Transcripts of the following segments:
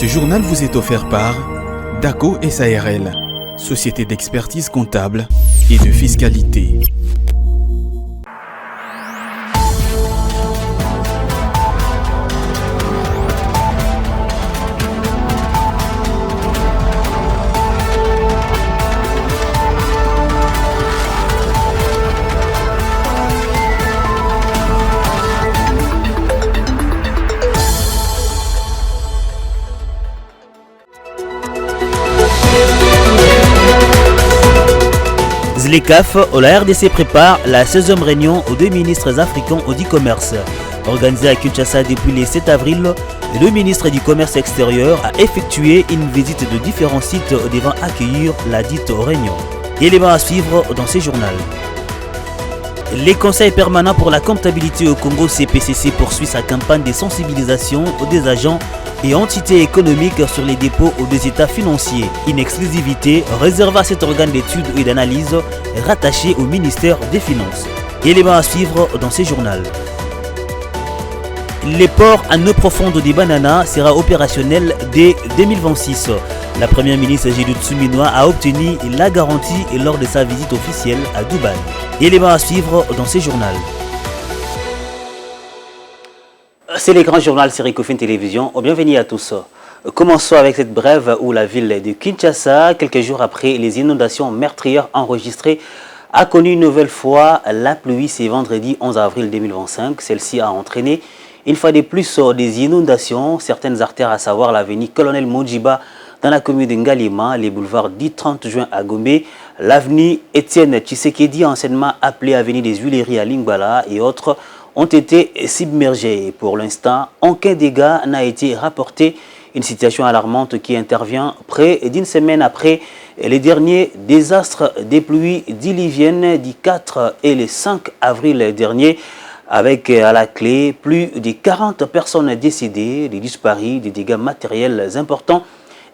Ce journal vous est offert par DACO SARL, société d'expertise comptable et de fiscalité. ZLECAf, la RDC prépare la 16e réunion aux deux ministres africains au commerce. Organisée à Kinshasa depuis le 7 avril, le ministre du Commerce extérieur a effectué une visite de différents sites devant accueillir la dite réunion. Éléments à suivre dans ce journal. Les conseils permanents pour la comptabilité au Congo CPCC poursuit sa campagne de sensibilisation des agents et entités économiques sur les dépôts des états financiers. Une exclusivité réservée à cet organe d'études et d'analyse rattaché au ministère des Finances. Éléments à suivre dans ce journal. Le port en eau profonde des bananas sera opérationnel dès 2026. La première ministre Judith Suminwa a obtenu la garantie lors de sa visite officielle à Dubaï. Éléments à suivre dans ce journal. C'est le grand journal série Kofin Télévision. Bienvenue à tous. Commençons avec cette brève où la ville de Kinshasa, quelques jours après les inondations meurtrières enregistrées, a connu une nouvelle fois la pluie ce vendredi 11 avril 2025. Celle-ci a entraîné une fois de plus des inondations. Certaines artères, à savoir l'avenue Colonel Mojiba dans la commune de Ngalima, les boulevards du 30 juin à Gombe, l'avenue Étienne Tshisekedi, anciennement appelée avenue des Huileries à Lingala et autres, ont été submergés. Pour l'instant, aucun dégât n'a été rapporté. Une situation alarmante qui intervient près d'une semaine après les derniers désastres des pluies diluviennes du 4 et le 5 avril dernier, avec à la clé plus de 40 personnes décédées, des disparus, des dégâts matériels importants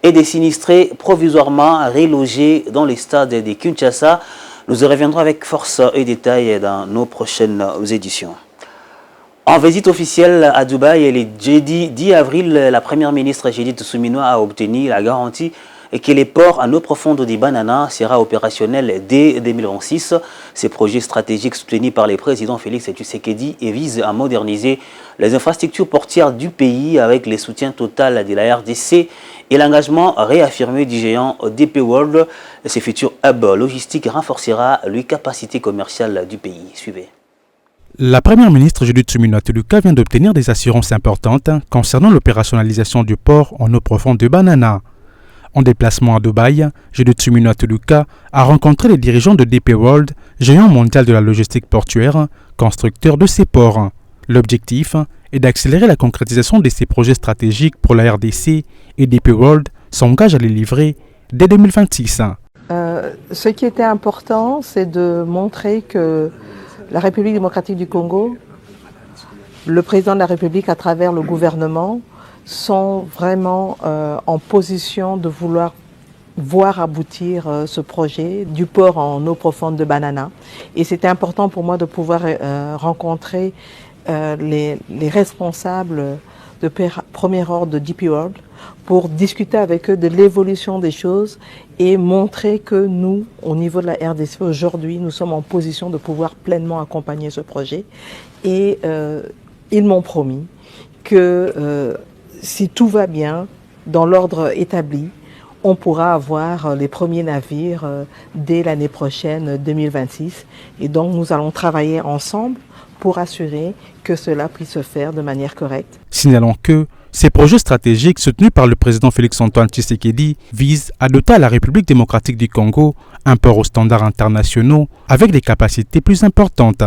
et des sinistrés provisoirement relogés dans les stades de Kinshasa. Nous y reviendrons avec force et détails dans nos prochaines éditions. En visite officielle à Dubaï, le jeudi 10 avril, la première ministre Judith Suminwa a obtenu la garantie que les ports en eau profonde du Banana sera opérationnel dès 2026. Ces projets stratégiques soutenus par le président Félix Tshisekedi visent à moderniser les infrastructures portières du pays avec le soutien total de la RDC et l'engagement réaffirmé du géant DP World. Ce futur hub logistique renforcera les capacités commerciales du pays. Suivez. La première ministre Judith Suminwa Tuluka vient d'obtenir des assurances importantes concernant l'opérationnalisation du port en eau profonde de Banana. En déplacement à Dubaï, Judith Suminwa Tuluka a rencontré les dirigeants de DP World, géant mondial de la logistique portuaire, constructeur de ces ports. L'objectif est d'accélérer la concrétisation de ces projets stratégiques pour la RDC et DP World s'engage à les livrer dès 2026. Ce qui était important, c'est de montrer que la République démocratique du Congo, le président de la République à travers le gouvernement, sont vraiment en position de vouloir voir aboutir ce projet du port en eau profonde de Banana. Et c'était important pour moi de pouvoir rencontrer les responsables de premier ordre de DP World pour discuter avec eux de l'évolution des choses et montrer que nous, au niveau de la RDC, aujourd'hui, nous sommes en position de pouvoir pleinement accompagner ce projet. Et ils m'ont promis que si tout va bien, dans l'ordre établi, on pourra avoir les premiers navires dès l'année prochaine, 2026. Et donc, nous allons travailler ensemble pour assurer que cela puisse se faire de manière correcte. Signalons que ces projets stratégiques soutenus par le président Félix-Antoine Tshisekedi visent à doter la République démocratique du Congo un port aux standards internationaux avec des capacités plus importantes.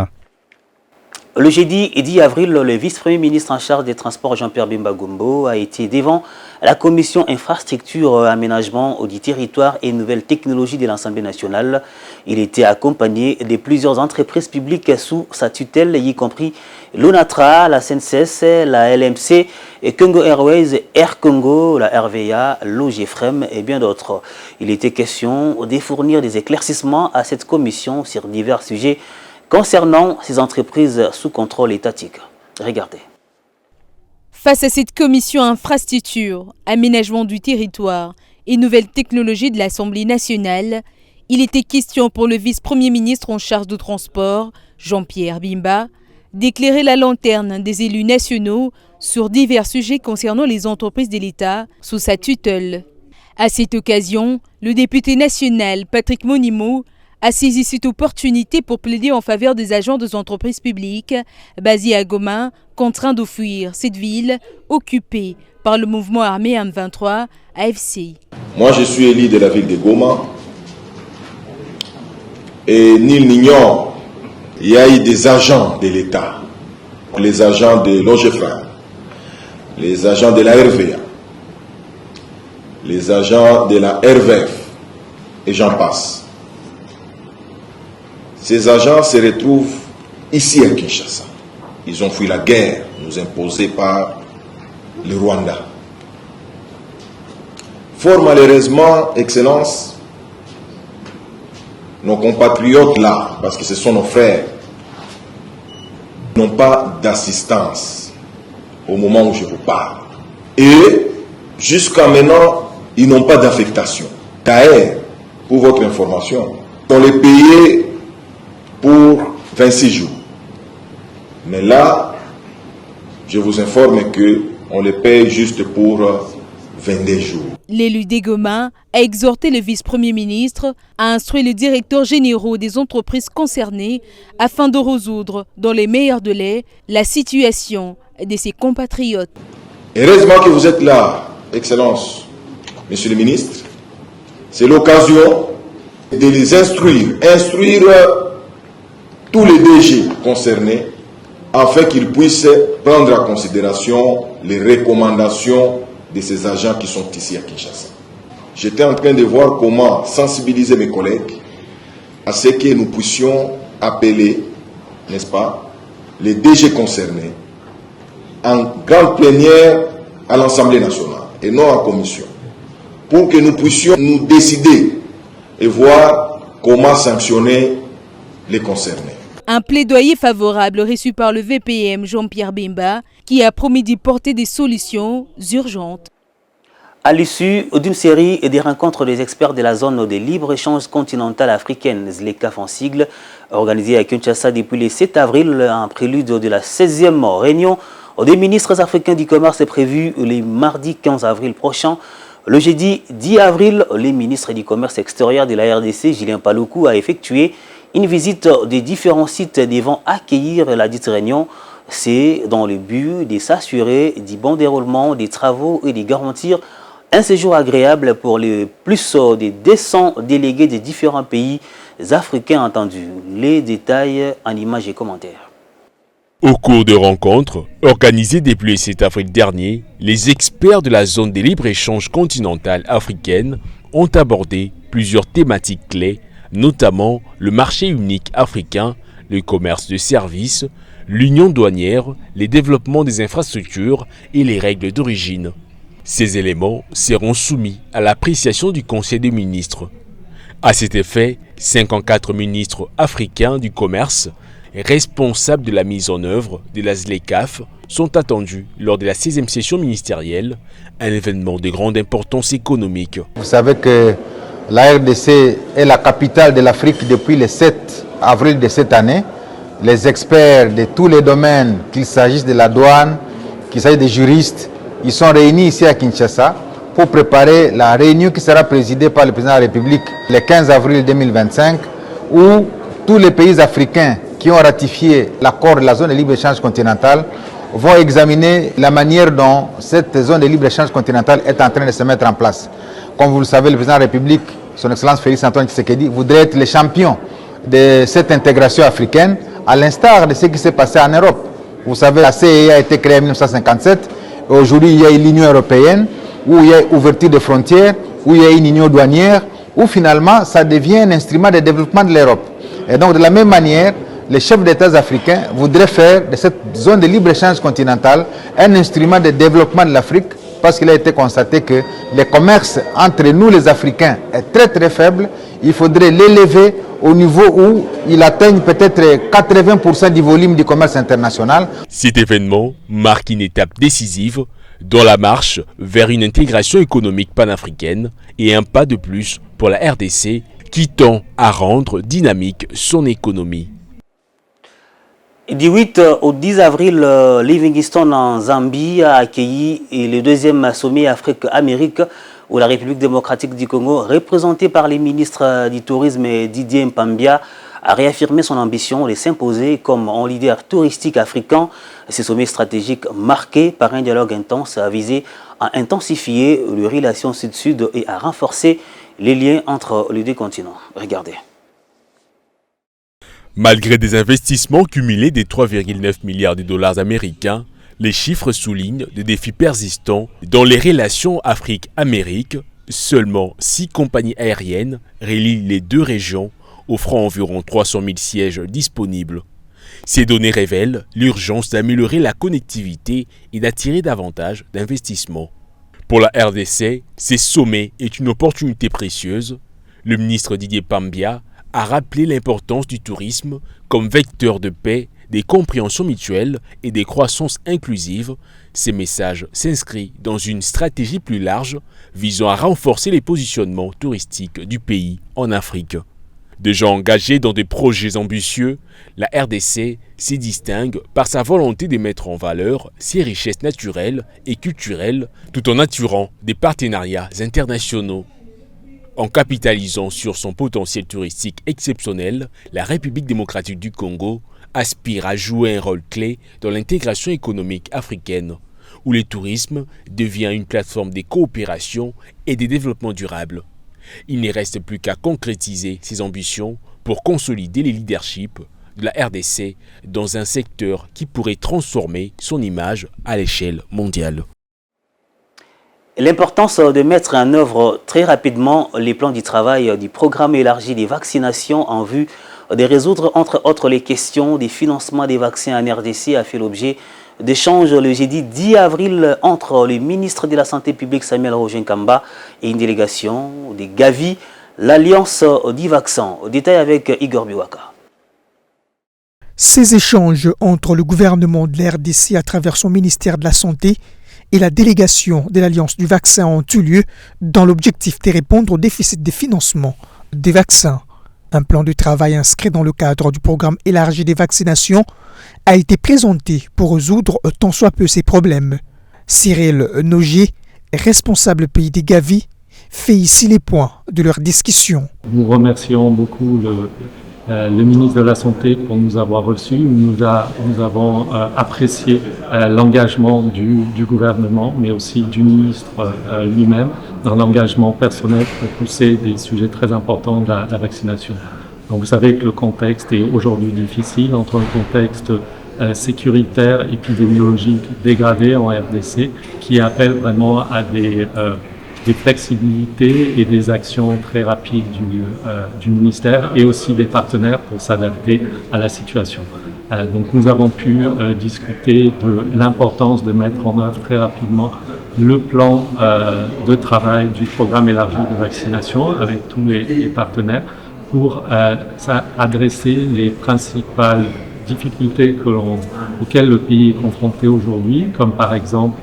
Le jeudi 10 avril, le vice-premier ministre en charge des transports Jean-Pierre Bemba Gombo a été devant la commission infrastructure, aménagement du territoire et nouvelles technologies de l'Assemblée nationale. Il était accompagné de plusieurs entreprises publiques sous sa tutelle, y compris l'ONATRA, la SNCS, la LMC, et Congo Airways, Air Congo, la RVA, l'OGFREM et bien d'autres. Il était question de fournir des éclaircissements à cette commission sur divers sujets concernant ces entreprises sous contrôle étatique. Regardez. Face à cette commission infrastructure, aménagement du territoire et nouvelles technologies de l'Assemblée nationale, il était question pour le vice-premier ministre en charge du transport, Jean-Pierre Bemba, d'éclairer la lanterne des élus nationaux sur divers sujets concernant les entreprises de l'État sous sa tutelle. À cette occasion, le député national Patrick Monimo a saisi cette opportunité pour plaider en faveur des agents des entreprises publiques basés à Goma, contraints de fuir cette ville occupée par le mouvement armé M23 AFC. Moi, je suis élu de la ville de Goma et nul n'ignore, il y a eu des agents de l'État, les agents de l'OGFA, les agents de la RVA, les agents de la RVF, et j'en passe. Ces agents se retrouvent ici à Kinshasa. Ils ont fui la guerre nous imposée par le Rwanda. Fort malheureusement, Excellence, nos compatriotes là, parce que ce sont nos frères, n'ont pas d'assistance au moment où je vous parle. Et jusqu'à maintenant, ils n'ont pas d'affectation. D'ailleurs, pour votre information, on les payait pour 26 jours. Mais là, je vous informe qu'on les paye juste pour 22 jours. L'élu des Goma a exhorté le vice-premier ministre à instruire les directeurs généraux des entreprises concernées afin de résoudre dans les meilleurs délais la situation de ses compatriotes. Heureusement que vous êtes là, Excellence, Monsieur le ministre. C'est l'occasion de les instruire tous les DG concernés afin qu'ils puissent prendre en considération les recommandations de ces agents qui sont ici à Kinshasa. J'étais en train de voir comment sensibiliser mes collègues à ce que nous puissions appeler, n'est-ce pas, les DG concernés en grande plénière à l'Assemblée nationale et non en commission, pour que nous puissions nous décider et voir comment sanctionner les concernés. Un plaidoyer favorable reçu par le VPM Jean-Pierre Bemba qui a promis d'y porter des solutions urgentes. À l'issue d'une série et des rencontres des experts de la zone de libre-échange continentale africaine, ZLECAf en sigle, organisée à Kinshasa depuis le 7 avril, en prélude de la 16e réunion des ministres africains du commerce est prévu le mardi 15 avril prochain. Le jeudi 10 avril, le ministre du commerce extérieur de la RDC, Julien Paluku, a effectué une visite des différents sites devant accueillir la dite réunion. C'est dans le but de s'assurer du bon déroulement des travaux et de garantir un séjour agréable pour les plus de 200 délégués des différents pays africains entendus. Les détails en images et commentaires. Au cours de rencontres organisées depuis le 7 avril dernier, les experts de la zone de libre-échange continentale africaine ont abordé plusieurs thématiques clés, notamment le marché unique africain, le commerce de services, l'union douanière, les développements des infrastructures et les règles d'origine. Ces éléments seront soumis à l'appréciation du Conseil des ministres. À cet effet, 54 ministres africains du commerce, responsables de la mise en œuvre de la ZLECAf, sont attendus lors de la 16e session ministérielle, un événement de grande importance économique. Vous savez que la RDC est la capitale de l'Afrique depuis le 7 avril de cette année. Les experts de tous les domaines, qu'il s'agisse de la douane, qu'il s'agisse des juristes, ils sont réunis ici à Kinshasa pour préparer la réunion qui sera présidée par le président de la République le 15 avril 2025, où tous les pays africains qui ont ratifié l'accord de la zone de libre-échange continentale vont examiner la manière dont cette zone de libre-échange continentale est en train de se mettre en place. Comme vous le savez, le président de la République, son Excellence Félix Antoine Tshisekedi, voudrait être le champion de cette intégration africaine, à l'instar de ce qui s'est passé en Europe. Vous savez, la CEA a été créée en 1957, et aujourd'hui il y a l'Union européenne, où il y a ouverture de frontières, où il y a une union douanière, où finalement ça devient un instrument de développement de l'Europe. Et donc de la même manière, les chefs d'État africains voudraient faire de cette zone de libre-échange continentale un instrument de développement de l'Afrique, parce qu'il a été constaté que le commerce entre nous les Africains est très très faible. Il faudrait l'élever au niveau où il atteigne peut-être 80% du volume du commerce international. Cet événement marque une étape décisive dans la marche vers une intégration économique panafricaine et un pas de plus pour la RDC qui tend à rendre dynamique son économie. Du 8 au 10 avril, Livingstone en Zambie a accueilli le deuxième sommet Afrique-Amérique où la République démocratique du Congo, représentée par les ministres du Tourisme Didier Mpambia, a réaffirmé son ambition de s'imposer comme un leader touristique africain. Ce sommet stratégique marqué par un dialogue intense a visé à intensifier les relations sud-sud et à renforcer les liens entre les deux continents. Regardez. Malgré des investissements cumulés de 3,9 milliards de dollars américains, les chiffres soulignent des défis persistants dans les relations Afrique-Amérique. Seulement 6 compagnies aériennes relient les deux régions, offrant environ 300 000 sièges disponibles. Ces données révèlent l'urgence d'améliorer la connectivité et d'attirer davantage d'investissements. Pour la RDC, ces sommets est une opportunité précieuse. Le ministre Didier Mpambia a rappelé l'importance du tourisme comme vecteur de paix, des compréhensions mutuelles et des croissances inclusives. Ces messages s'inscrivent dans une stratégie plus large visant à renforcer les positionnements touristiques du pays en Afrique. Déjà engagée dans des projets ambitieux, la RDC s'y distingue par sa volonté de mettre en valeur ses richesses naturelles et culturelles tout en attirant des partenariats internationaux. En capitalisant sur son potentiel touristique exceptionnel, la République démocratique du Congo aspire à jouer un rôle clé dans l'intégration économique africaine, où le tourisme devient une plateforme de coopération et de développement durable. Il ne reste plus qu'à concrétiser ses ambitions pour consolider les leaderships de la RDC dans un secteur qui pourrait transformer son image à l'échelle mondiale. L'importance de mettre en œuvre très rapidement les plans du travail du programme élargi des vaccinations en vue de résoudre entre autres les questions des financements des vaccins en RDC a fait l'objet d'échanges le jeudi 10 avril entre le ministre de la Santé publique Samuel Roger Nkamba et une délégation des Gavi, l'Alliance du vaccin. Au détail avec Igor Biwaka. Ces échanges entre le gouvernement de la RDC à travers son ministère de la Santé et la délégation de l'Alliance du vaccin ont eu lieu dans l'objectif de répondre au déficit de financement des vaccins. Un plan de travail inscrit dans le cadre du programme élargi des vaccinations a été présenté pour résoudre tant soit peu ces problèmes. Cyril Nogier, responsable pays des Gavi, fait ici les points de leur discussion. Nous remercions beaucoup le ministre de la Santé pour nous avoir reçus. Nous avons apprécié l'engagement du gouvernement, mais aussi du ministre lui-même, dans l'engagement personnel pour pousser des sujets très importants de la vaccination. Donc vous savez que le contexte est aujourd'hui difficile, entre un contexte sécuritaire, épidémiologique dégradé en RDC, qui appelle vraiment à des flexibilités et des actions très rapides du ministère et aussi des partenaires pour s'adapter à la situation. Donc nous avons pu discuter de l'importance de mettre en œuvre très rapidement le plan de travail du programme élargi de vaccination avec tous les partenaires pour adresser les principales difficultés auxquelles le pays est confronté aujourd'hui, comme par exemple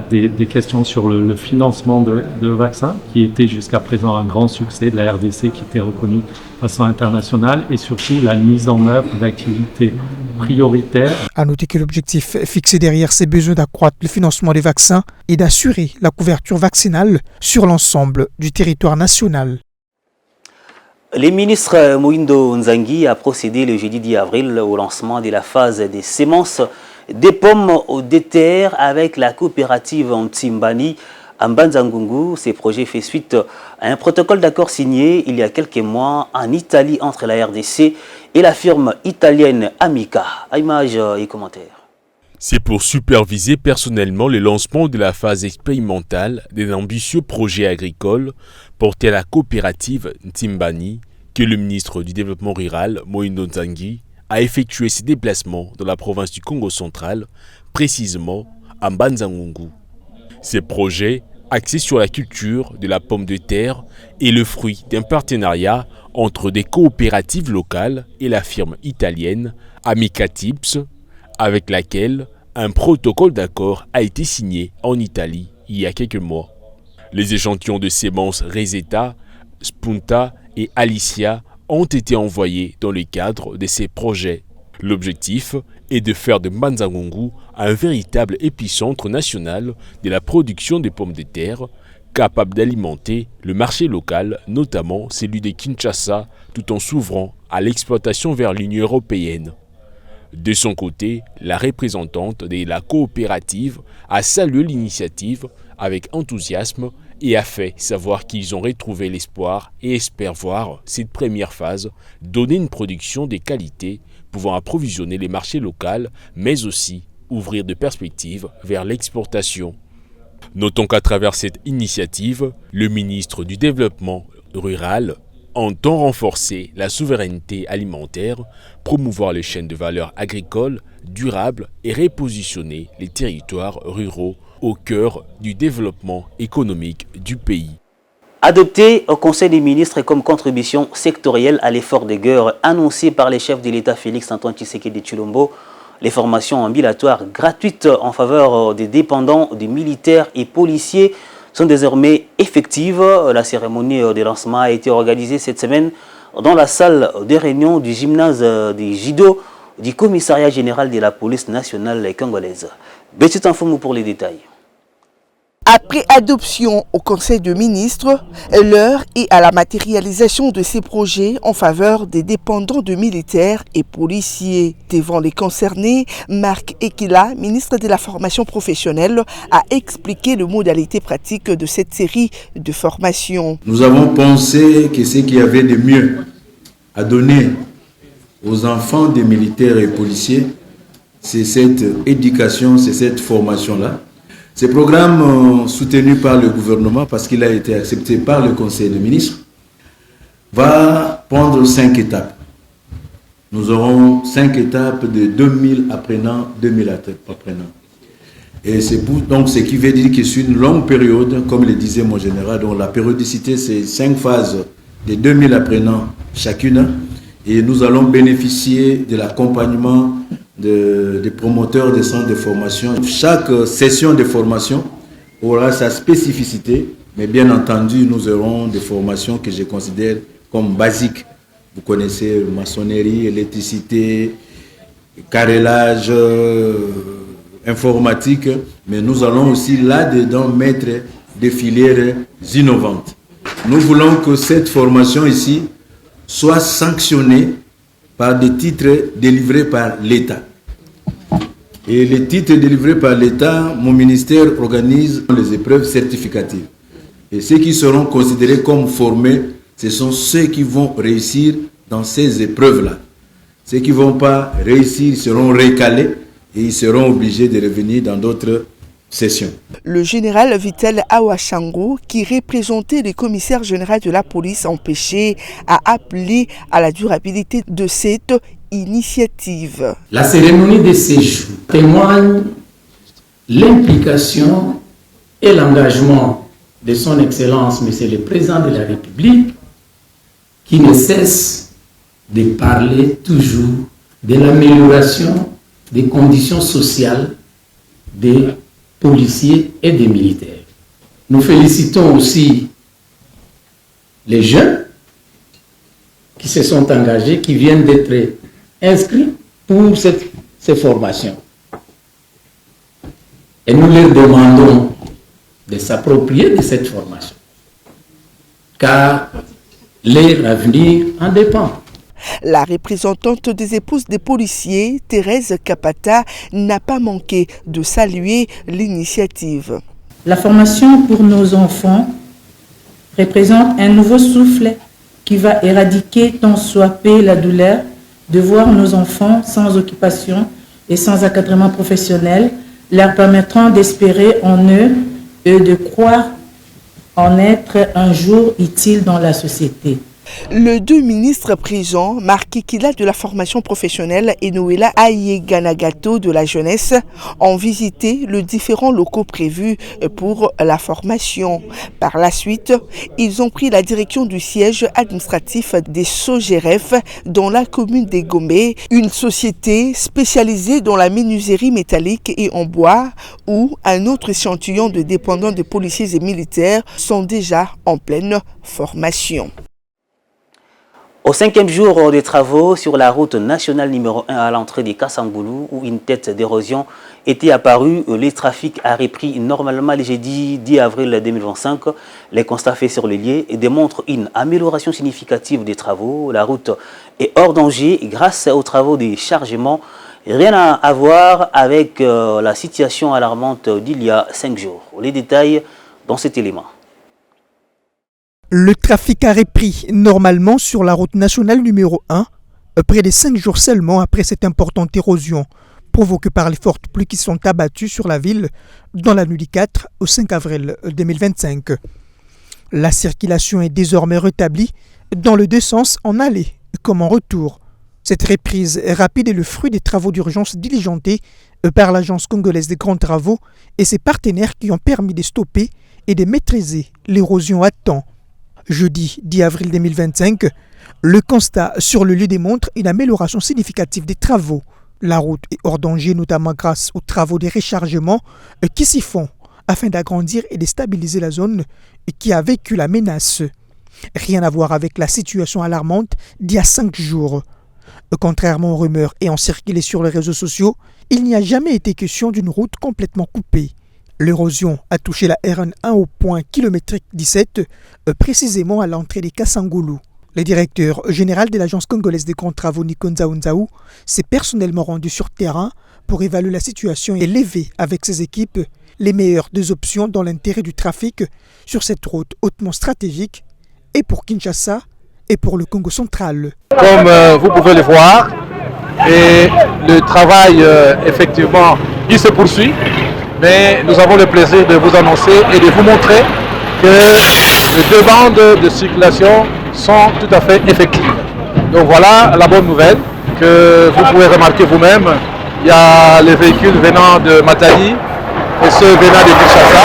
des questions sur le financement de vaccins, qui était jusqu'à présent un grand succès de la RDC, qui était reconnu de façon internationale, et surtout la mise en œuvre d'activités prioritaires. À noter que l'objectif fixé derrière ces besoins d'accroître le financement des vaccins est d'assurer la couverture vaccinale sur l'ensemble du territoire national. Le ministre Moïndo Nzangi a procédé le jeudi 10 avril au lancement de la phase des semences des pommes au déterre avec la coopérative Ntimbani à Mbanzangungu. Ces projets fait suite à un protocole d'accord signé il y a quelques mois en Italie entre la RDC et la firme italienne Amica. Images et commentaires. C'est pour superviser personnellement le lancement de la phase expérimentale d'un ambitieux projet agricole porté à la coopérative Ntimbani que le ministre du Développement rural, Moïndo Nzangi, a effectué ses déplacements dans la province du Congo central, précisément à Mbanzangungu. Ces projets, axés sur la culture de la pomme de terre, est le fruit d'un partenariat entre des coopératives locales et la firme italienne Amica Tips, avec laquelle un protocole d'accord a été signé en Italie il y a quelques mois. Les échantillons de semences Reseta, Spunta et Alicia ont été envoyés dans le cadre de ces projets. L'objectif est de faire de Mbanza-Ngungu un véritable épicentre national de la production de pommes de terre, capable d'alimenter le marché local, notamment celui de Kinshasa, tout en s'ouvrant à l'exportation vers l'Union européenne. De son côté, la représentante de la coopérative a salué l'initiative avec enthousiasme et a fait savoir qu'ils ont retrouvé l'espoir et espèrent voir cette première phase donner une production de qualité pouvant approvisionner les marchés locaux, mais aussi ouvrir de perspectives vers l'exportation. Notons qu'à travers cette initiative, le ministre du Développement rural entend renforcer la souveraineté alimentaire, promouvoir les chaînes de valeur agricoles durables et repositionner les territoires ruraux au cœur du développement économique du pays. Adopté au Conseil des ministres comme contribution sectorielle à l'effort de guerre annoncé par les chefs de l'État Félix-Antoine Tshisekedi Tshilombo, les formations ambulatoires gratuites en faveur des dépendants, des militaires et policiers sont désormais effectives. La cérémonie de lancement a été organisée cette semaine dans la salle de réunion du gymnase des Jido du commissariat général de la police nationale congolaise. Petite info pour les détails. Après adoption au Conseil des ministres, l'heure est à la matérialisation de ces projets en faveur des dépendants de militaires et policiers. Devant les concernés, Marc Ekila, ministre de la formation professionnelle, a expliqué les modalités pratiques de cette série de formations. Nous avons pensé que ce qu'il y avait de mieux à donner aux enfants des militaires et policiers, c'est cette éducation, c'est cette formation-là. Ce programme soutenu par le gouvernement, parce qu'il a été accepté par le Conseil des ministres, va prendre 5 étapes. Nous aurons 5 étapes de 2000 apprenants, 2000 apprenants. Et c'est donc ce qui veut dire que c'est une longue période, comme le disait mon général, dont la périodicité c'est 5 phases de 2000 apprenants chacune. Et nous allons bénéficier de l'accompagnement des promoteurs des centres de formation. Chaque session de formation aura sa spécificité, mais bien entendu, nous aurons des formations que je considère comme basiques. Vous connaissez maçonnerie, électricité, carrelage, informatique, mais nous allons aussi là-dedans mettre des filières innovantes. Nous voulons que cette formation ici soit sanctionnée par des titres délivrés par l'État. Et les titres délivrés par l'État, mon ministère organise les épreuves certificatives. Et ceux qui seront considérés comme formés, ce sont ceux qui vont réussir dans ces épreuves-là. Ceux qui ne vont pas réussir seront recalés et ils seront obligés de revenir dans d'autres sessions. Le général Vital Awachango, qui représentait le commissaire général de la police empêché, a appelé à la durabilité de cette initiative. La cérémonie de séjour témoigne l'implication et l'engagement de son Excellence, Monsieur le Président de la République, qui ne cesse de parler toujours de l'amélioration des conditions sociales des policiers et des militaires. Nous félicitons aussi les jeunes qui se sont engagés, qui viennent d'être inscrits pour ces formations. Et nous leur demandons de s'approprier de cette formation, car leur avenir en dépend. La représentante des épouses des policiers, Thérèse Kapata, n'a pas manqué de saluer l'initiative. La formation pour nos enfants représente un nouveau souffle qui va éradiquer tant soit peu la douleur de voir nos enfants sans occupation et sans encadrement professionnel, leur permettant d'espérer en eux et de croire en être un jour utile dans la société. Le deux ministres présents, Marc Kila de la formation professionnelle et Noéla Ayeganagato de la jeunesse, ont visité les différents locaux prévus pour la formation. Par la suite, ils ont pris la direction du siège administratif des Sogeref dans la commune des Gombe, une société spécialisée dans la menuiserie métallique et en bois, où un autre échantillon de dépendants de policiers et militaires sont déjà en pleine formation. Au 5e jour des travaux sur la route nationale numéro 1 à l'entrée de Kassangoulou, où une tête d'érosion était apparue, le trafic a repris normalement le jeudi 10 avril 2025. Les constats faits sur le lieu démontrent une amélioration significative des travaux. La route est hors danger grâce aux travaux de chargement. Rien à voir avec la situation alarmante d'il y a 5 jours. Les détails dans cet élément. Le trafic a repris normalement sur la route nationale numéro 1, près de 5 jours seulement après cette importante érosion provoquée par les fortes pluies qui sont abattues sur la ville dans la nuit du 4 au 5 avril 2025. La circulation est désormais rétablie dans les deux sens en aller comme en retour. Cette reprise rapide est le fruit des travaux d'urgence diligentés par l'Agence congolaise des grands travaux et ses partenaires qui ont permis de stopper et de maîtriser l'érosion à temps. Jeudi 10 avril 2025, le constat sur le lieu démontre une amélioration significative des travaux. La route est hors danger, notamment grâce aux travaux de rechargement qui s'y font afin d'agrandir et de stabiliser la zone qui a vécu la menace. Rien à voir avec la situation alarmante d'il y a 5 jours. Contrairement aux rumeurs ayant circulé sur les réseaux sociaux, il n'y a jamais été question d'une route complètement coupée. L'érosion a touché la RN1 au point kilométrique 17, précisément à l'entrée des Kassangoulou. Le directeur général de l'Agence congolaise des grands travaux Nikonza Unzaou s'est personnellement rendu sur terrain pour évaluer la situation et lever avec ses équipes les meilleures des options dans l'intérêt du trafic sur cette route hautement stratégique et pour Kinshasa et pour le Congo central. Comme vous pouvez le voir, et le travail effectivement il se poursuit. Mais nous avons le plaisir de vous annoncer et de vous montrer que les deux bandes de circulation sont tout à fait effectives. Donc voilà la bonne nouvelle que vous pouvez remarquer vous-même. Il y a les véhicules venant de Matadi et ceux venant de Kinshasa.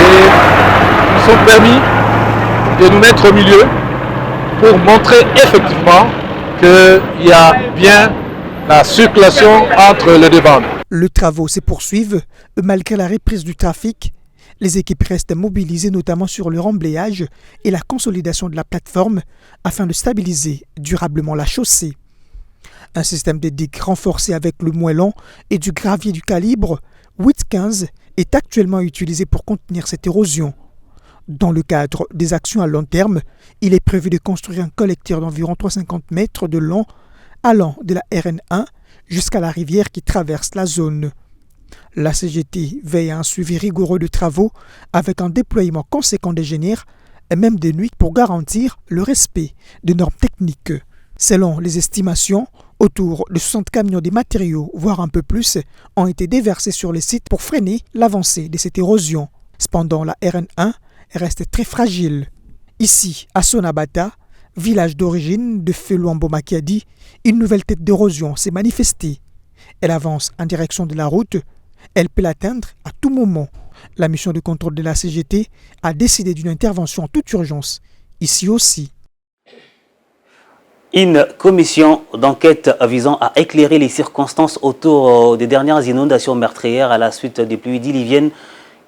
Et nous sommes permis de nous mettre au milieu pour montrer effectivement qu'il y a bien la circulation entre les deux bandes. Les travaux se poursuivent malgré la reprise du trafic. Les équipes restent mobilisées notamment sur le remblayage et la consolidation de la plateforme afin de stabiliser durablement la chaussée. Un système de digues renforcé avec le moellon et du gravier du calibre 8-15 est actuellement utilisé pour contenir cette érosion. Dans le cadre des actions à long terme, il est prévu de construire un collecteur d'environ 350 mètres de long allant de la RN1 jusqu'à la rivière qui traverse la zone. La CGT veille à un suivi rigoureux de travaux avec un déploiement conséquent d'ingénieurs et même de nuit pour garantir le respect des normes techniques. Selon les estimations, autour de 60 camions de matériaux, voire un peu plus, ont été déversés sur les sites pour freiner l'avancée de cette érosion. Cependant, la RN1 reste très fragile. Ici, à Sonabata, village d'origine de Feluambo Makiadi, une nouvelle tête d'érosion s'est manifestée. Elle avance en direction de la route. Elle peut l'atteindre à tout moment. La mission de contrôle de la CGT a décidé d'une intervention en toute urgence, ici aussi. Une commission d'enquête visant à éclairer les circonstances autour des dernières inondations meurtrières à la suite des pluies diluviennes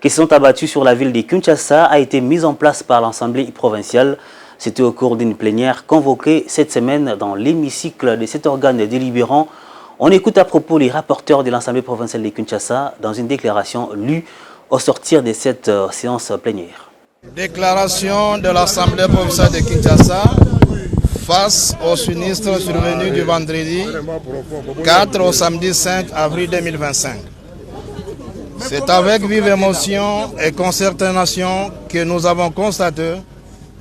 qui sont abattues sur la ville de Kinshasa a été mise en place par l'Assemblée provinciale. C'était au cours d'une plénière convoquée cette semaine dans l'hémicycle de cet organe délibérant. On écoute à propos les rapporteurs de l'Assemblée provinciale de Kinshasa dans une déclaration lue au sortir de cette séance plénière. Déclaration de l'Assemblée provinciale de Kinshasa face au sinistre survenu du vendredi 4 au samedi 5 avril 2025. C'est avec vive émotion et consternation que nous avons constaté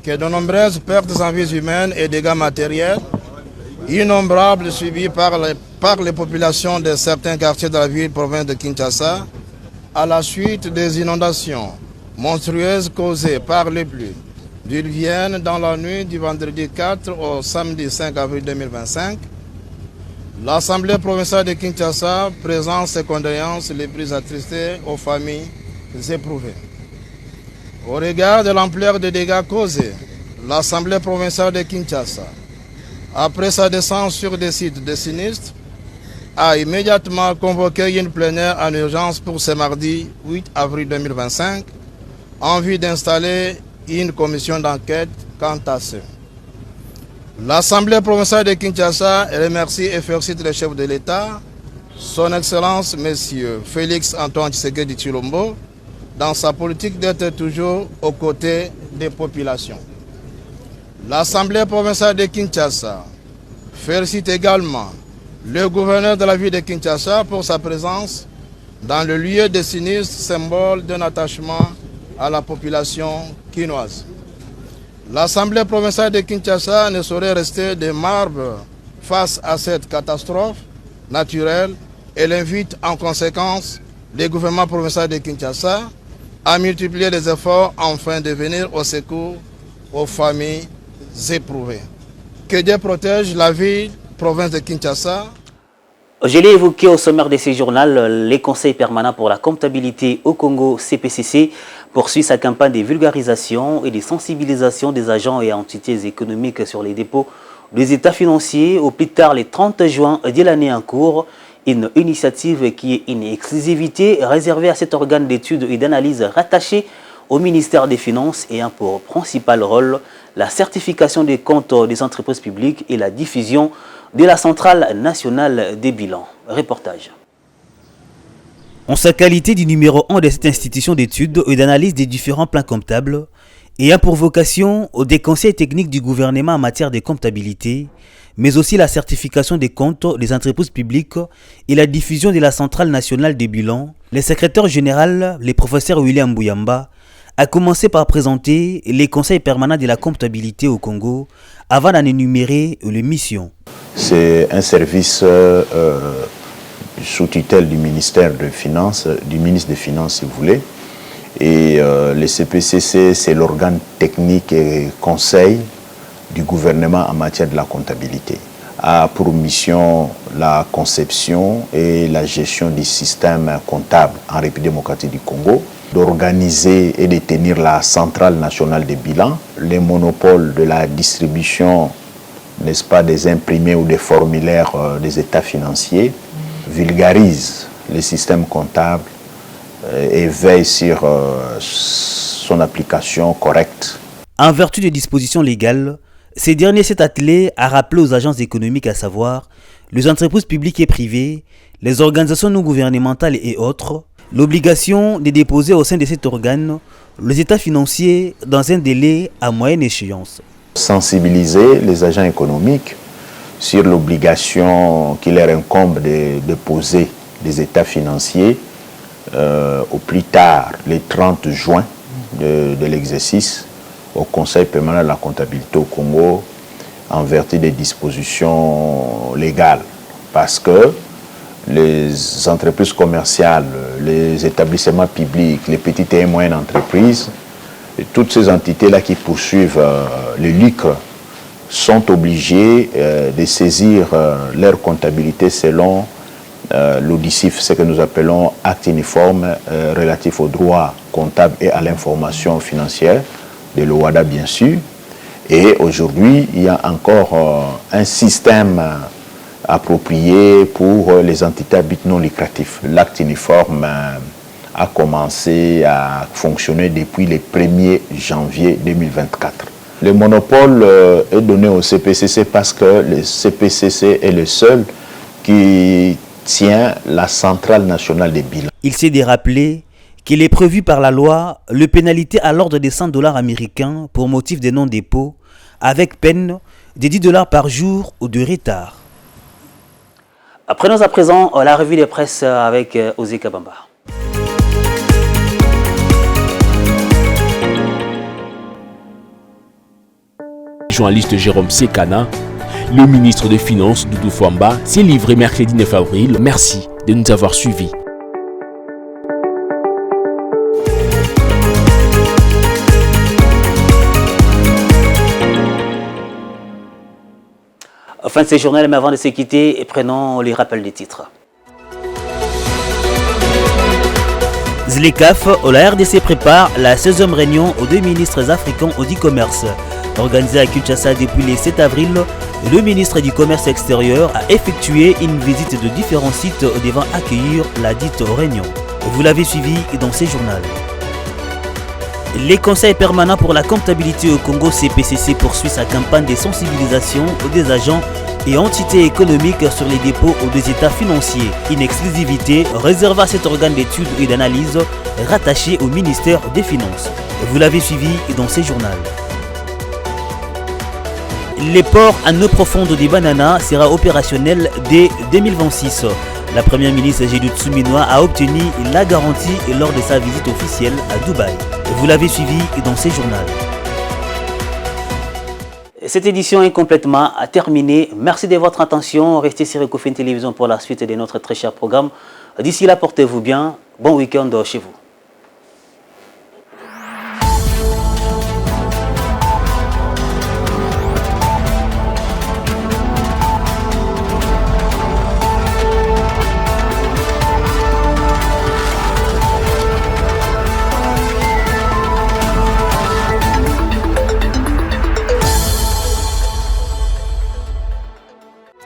que de nombreuses pertes en vies humaines et dégâts matériels, innombrables suivis par les populations de certains quartiers de la ville province de Kinshasa, à la suite des inondations monstrueuses causées par les pluies d'où ils viennent dans la nuit du vendredi 4 au samedi 5 avril 2025. L'Assemblée provinciale de Kinshasa présente ses condoléances les plus attristées aux familles éprouvées. Au regard de l'ampleur des dégâts causés, l'Assemblée provinciale de Kinshasa, après sa descente sur des sites de sinistres, a immédiatement convoqué une plénière en urgence pour ce mardi 8 avril 2025 en vue d'installer une commission d'enquête quant à ce. L'Assemblée provinciale de Kinshasa remercie et félicite le chef de l'État, son Excellence M. Félix Antoine Tshisekedi Tshilombo, dans sa politique d'être toujours aux côtés des populations. L'Assemblée provinciale de Kinshasa félicite également le gouverneur de la ville de Kinshasa pour sa présence dans le lieu de sinistre, symbole d'un attachement à la population quinoise. L'Assemblée provinciale de Kinshasa ne saurait rester de marbre face à cette catastrophe naturelle et l'invite en conséquence le gouvernement provincial de Kinshasa à multiplier les efforts afin de venir au secours aux familles éprouvées. Que Dieu protège la ville, province de Kinshasa. Je l'ai évoqué au sommaire de ce journal, les conseils permanents pour la comptabilité au Congo, CPCC, poursuit sa campagne de vulgarisation et de sensibilisation des agents et entités économiques sur les dépôts des états financiers au plus tard le 30 juin de l'année en cours. Une initiative qui est une exclusivité réservée à cet organe d'études et d'analyse rattaché au ministère des Finances ayant pour principal rôle la certification des comptes des entreprises publiques et la diffusion de la Centrale nationale des bilans. Reportage. En sa qualité du numéro 1 de cette institution d'études et d'analyse des différents plans comptables, ayant pour vocation des conseils techniques du gouvernement en matière de comptabilité, mais aussi la certification des comptes des entreprises publiques et la diffusion de la Centrale nationale des bilans, le secrétaire général, le professeur William Bouyamba, a commencé par présenter les conseils permanents de la comptabilité au Congo avant d'en énumérer les missions. C'est un service sous tutelle du ministère des Finances, du ministre des Finances si vous voulez. Et le CPCC, c'est l'organe technique et conseil du gouvernement en matière de la comptabilité. A pour mission la conception et la gestion du système comptable en République démocratique du Congo, d'organiser et de tenir la Centrale nationale des bilans, les monopoles de la distribution, n'est-ce pas, des imprimés ou des formulaires des états financiers, vulgarise le système comptable et veille sur son application correcte. En vertu des dispositions légales, ces derniers s'est attelé à rappeler aux agences économiques, à savoir les entreprises publiques et privées, les organisations non gouvernementales et autres, l'obligation de déposer au sein de cet organe les états financiers dans un délai à moyenne échéance. Sensibiliser les agents économiques sur l'obligation qui leur incombe de déposer des états financiers au plus tard, le 30 juin de l'exercice, au Conseil permanent de la comptabilité au Congo, en vertu des dispositions légales. Parce que les entreprises commerciales, les établissements publics, les petites et moyennes entreprises, et toutes ces entités-là qui poursuivent le lucre sont obligées de saisir leur comptabilité selon l'ODICIF, ce que nous appelons acte uniforme relatif aux droits comptables et à l'information financière, de l'OADA bien sûr. Et aujourd'hui, il y a encore un système approprié pour les entités à but non lucratif. L'acte uniforme a commencé à fonctionner depuis le 1er janvier 2024. Le monopole est donné au CPCC parce que le CPCC est le seul qui tient la Centrale nationale des bilans. Il s'est rappelé qu'il est prévu par la loi le pénalité à l'ordre des $100 américains pour motif de non-dépôt, avec peine de $10 par jour ou de retard. Prenons à présent la revue de presse avec Osé Kabamba. Journaliste Jérôme Sekana, le ministre des Finances Doudou Fwamba s'est livré mercredi 9 avril. Merci de nous avoir suivis. Fin de ce journal, mais avant de se quitter, prenons les rappels des titres. ZLECAF, la RDC prépare la 16e réunion aux 2 ministres africains au e-commerce. Organisée à Kinshasa depuis le 7 avril, le ministre du Commerce extérieur a effectué une visite de différents sites devant accueillir la dite réunion. Vous l'avez suivi dans ce journal. Les conseils permanents pour la comptabilité au Congo CPCC poursuit sa campagne de sensibilisation des agents et entités économiques sur les dépôts des états financiers. Une exclusivité réservée à cet organe d'études et d'analyse rattaché au ministère des Finances. Vous l'avez suivi dans ce journal. Les ports en eau profonde des Bananas sera opérationnel dès 2026. La première ministre Judith Suminwa a obtenu la garantie lors de sa visite officielle à Dubaï. Vous l'avez suivi dans ce journal. Cette édition est complètement terminée. Merci de votre attention. Restez sur Ecofin Télévision pour la suite de notre très cher programme. D'ici là, portez-vous bien. Bon week-end chez vous.